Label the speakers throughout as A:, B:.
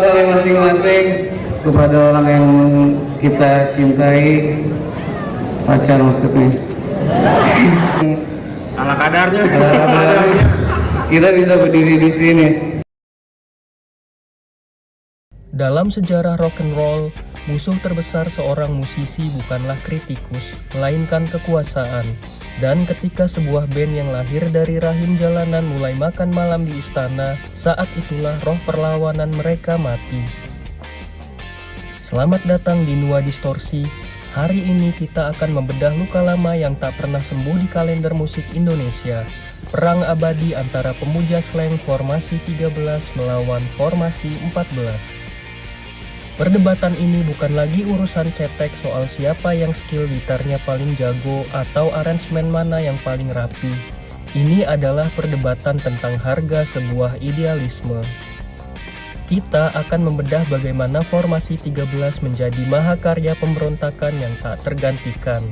A: Masing-masing kepada orang yang kita cintai, pacar maksudnya.
B: Ala kadarnya.
A: Kita bisa berdiri di sini.
C: Dalam sejarah rock and roll, musuh terbesar seorang musisi bukanlah kritikus, melainkan kekuasaan. Dan ketika sebuah band yang lahir dari rahim jalanan mulai makan malam di istana, saat itulah roh perlawanan mereka mati. Selamat datang di Nua Distorsi. Hari ini kita akan membedah luka lama yang tak pernah sembuh di kalender musik Indonesia. Perang abadi antara pemuja slang formasi 13 melawan formasi 14. Perdebatan ini bukan lagi urusan cetek soal siapa yang skill gitarnya paling jago atau aransemen mana yang paling rapi. Ini adalah perdebatan tentang harga sebuah idealisme. Kita akan membedah bagaimana formasi 13 menjadi mahakarya pemberontakan yang tak tergantikan.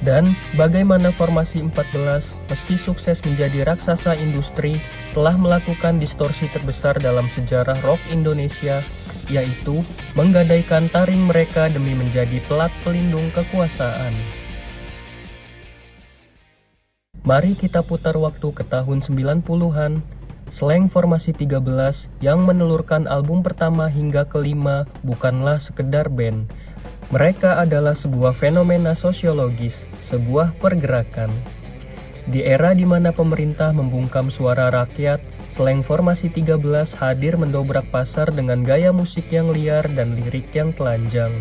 C: Dan bagaimana formasi 14, meski sukses menjadi raksasa industri, telah melakukan distorsi terbesar dalam sejarah rock Indonesia, yaitu menggadaikan taring mereka demi menjadi pelat pelindung kekuasaan. Mari kita putar waktu ke tahun 90-an. Slang formasi 13 yang menelurkan album pertama hingga kelima bukanlah sekedar band. Mereka adalah sebuah fenomena sosiologis, sebuah pergerakan. Di era di mana pemerintah membungkam suara rakyat, slang formasi 13 hadir mendobrak pasar dengan gaya musik yang liar dan lirik yang telanjang.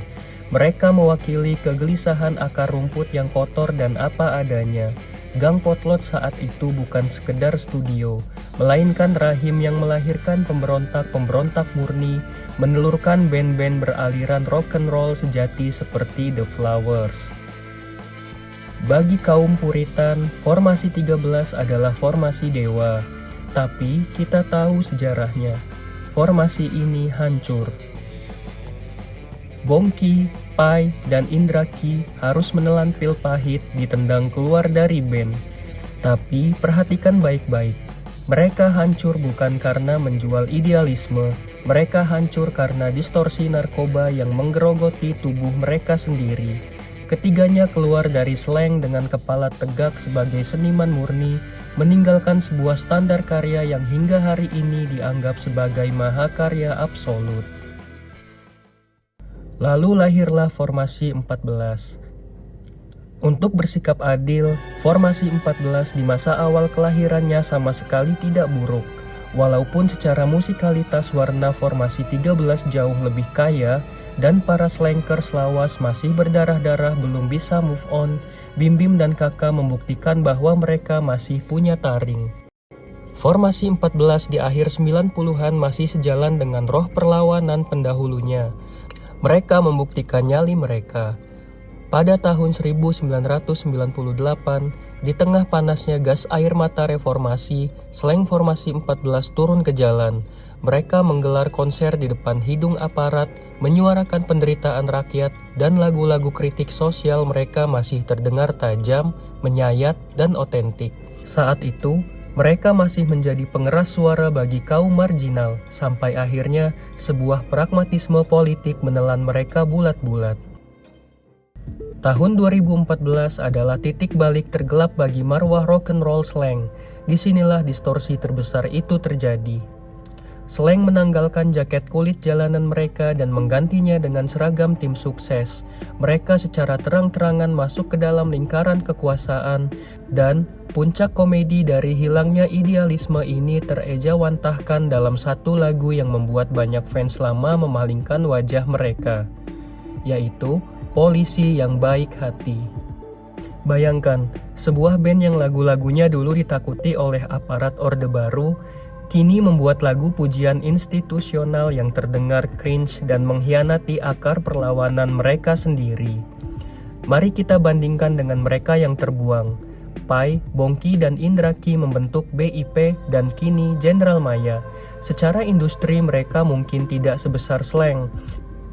C: Mereka mewakili kegelisahan akar rumput yang kotor dan apa adanya. Gang Potlot saat itu bukan sekedar studio, melainkan rahim yang melahirkan pemberontak-pemberontak murni, menelurkan band-band beraliran rock and roll sejati seperti The Flowers. Bagi kaum Puritan, formasi 13 adalah formasi dewa. Tapi kita tahu sejarahnya. Formasi ini hancur. Bongki, Pai, dan Indra Ki harus menelan pil pahit ditendang keluar dari band. Tapi perhatikan baik-baik. Mereka hancur bukan karena menjual idealisme. Mereka hancur karena distorsi narkoba yang menggerogoti tubuh mereka sendiri. Ketiganya keluar dari slang dengan kepala tegak sebagai seniman murni, meninggalkan sebuah standar karya yang hingga hari ini dianggap sebagai mahakarya absolut. Lalu lahirlah formasi 14. Untuk bersikap adil, formasi 14 di masa awal kelahirannya sama sekali tidak buruk. Walaupun secara musikalitas warna formasi 13 jauh lebih kaya, dan para slankers lawas masih berdarah-darah belum bisa move on, Bim Bim dan Kakak membuktikan bahwa mereka masih punya taring. Formasi 14 di akhir 90-an masih sejalan dengan roh perlawanan pendahulunya. Mereka membuktikan nyali mereka. Pada tahun 1998, di tengah panasnya gas air mata reformasi, slang formasi 14 turun ke jalan. Mereka menggelar konser di depan hidung aparat, menyuarakan penderitaan rakyat, dan lagu-lagu kritik sosial mereka masih terdengar tajam, menyayat, dan otentik. Saat itu, mereka masih menjadi pengeras suara bagi kaum marginal, sampai akhirnya sebuah pragmatisme politik menelan mereka bulat-bulat. Tahun 2014 adalah titik balik tergelap bagi marwah rock and roll slang. Disinilah distorsi terbesar itu terjadi. Slang menanggalkan jaket kulit jalanan mereka dan menggantinya dengan seragam tim sukses. Mereka secara terang-terangan masuk ke dalam lingkaran kekuasaan, dan puncak komedi dari hilangnya idealisme ini terejawantahkan dalam satu lagu yang membuat banyak fans lama memalingkan wajah mereka, yaitu Polisi Yang Baik Hati. Bayangkan, sebuah band yang lagu-lagunya dulu ditakuti oleh aparat Orde Baru, kini membuat lagu pujian institusional yang terdengar cringe dan mengkhianati akar perlawanan mereka sendiri. Mari kita bandingkan dengan mereka yang terbuang. Pai, Bongki, dan Indra Ki membentuk BIP dan kini General Maya. Secara industri mereka mungkin tidak sebesar slang,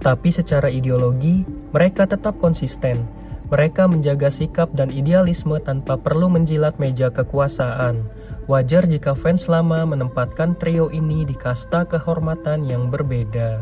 C: tapi secara ideologi mereka tetap konsisten. Mereka menjaga sikap dan idealisme tanpa perlu menjilat meja kekuasaan. Wajar jika fans lama menempatkan trio ini di kasta kehormatan yang berbeda.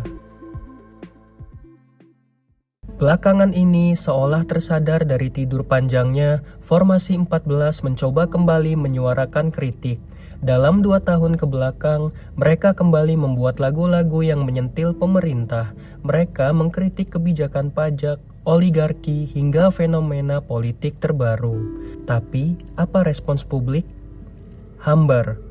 C: Belakangan ini, seolah tersadar dari tidur panjangnya, Formasi 14 mencoba kembali menyuarakan kritik. Dalam 2 tahun ke belakang, mereka kembali membuat lagu-lagu yang menyentil pemerintah. Mereka mengkritik kebijakan pajak, oligarki, hingga fenomena politik terbaru. Tapi, apa respons publik? Hambar.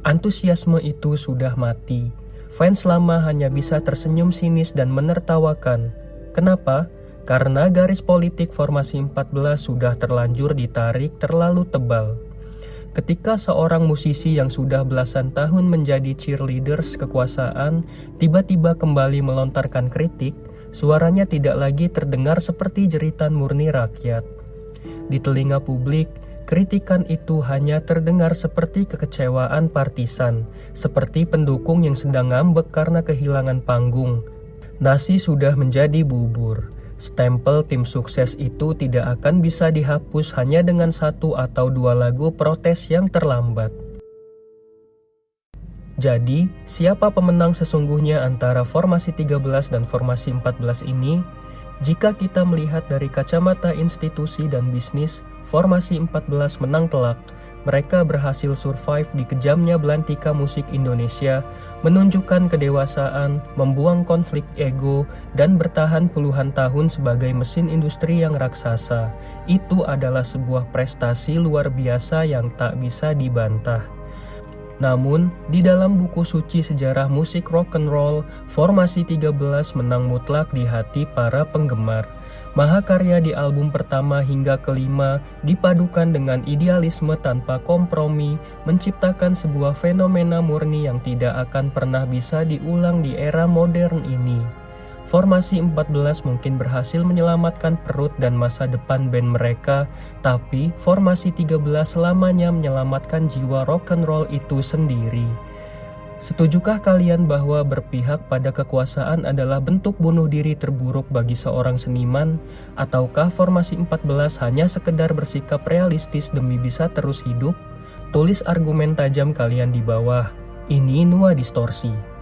C: Antusiasme itu sudah mati. Fans lama hanya bisa tersenyum sinis dan menertawakan. Kenapa? Karena garis politik Formasi 14 sudah terlanjur ditarik terlalu tebal. Ketika seorang musisi yang sudah belasan tahun menjadi cheerleaders kekuasaan tiba-tiba kembali melontarkan kritik, suaranya tidak lagi terdengar seperti jeritan murni rakyat. Di telinga publik, kritikan itu hanya terdengar seperti kekecewaan partisan, seperti pendukung yang sedang ngambek karena kehilangan panggung. Nasi sudah menjadi bubur. Stempel tim sukses itu tidak akan bisa dihapus hanya dengan 1 atau 2 lagu protes yang terlambat. Jadi, siapa pemenang sesungguhnya antara Formasi 13 dan Formasi 14 ini? Jika kita melihat dari kacamata institusi dan bisnis, Formasi 14 menang telak. Mereka berhasil survive di kejamnya belantika musik Indonesia, menunjukkan kedewasaan, membuang konflik ego, dan bertahan puluhan tahun sebagai mesin industri yang raksasa. Itu adalah sebuah prestasi luar biasa yang tak bisa dibantah. Namun, di dalam buku suci sejarah musik rock and roll, Formasi 13 menang mutlak di hati para penggemar. Mahakarya di album pertama hingga kelima dipadukan dengan idealisme tanpa kompromi, menciptakan sebuah fenomena murni yang tidak akan pernah bisa diulang di era modern ini. Formasi 14 mungkin berhasil menyelamatkan perut dan masa depan band mereka, tapi Formasi 13 selamanya menyelamatkan jiwa rock and roll itu sendiri. Setujukah kalian bahwa berpihak pada kekuasaan adalah bentuk bunuh diri terburuk bagi seorang seniman? Ataukah Formasi 14 hanya sekedar bersikap realistis demi bisa terus hidup? Tulis argumen tajam kalian di bawah. Ini Nuah Distorsi.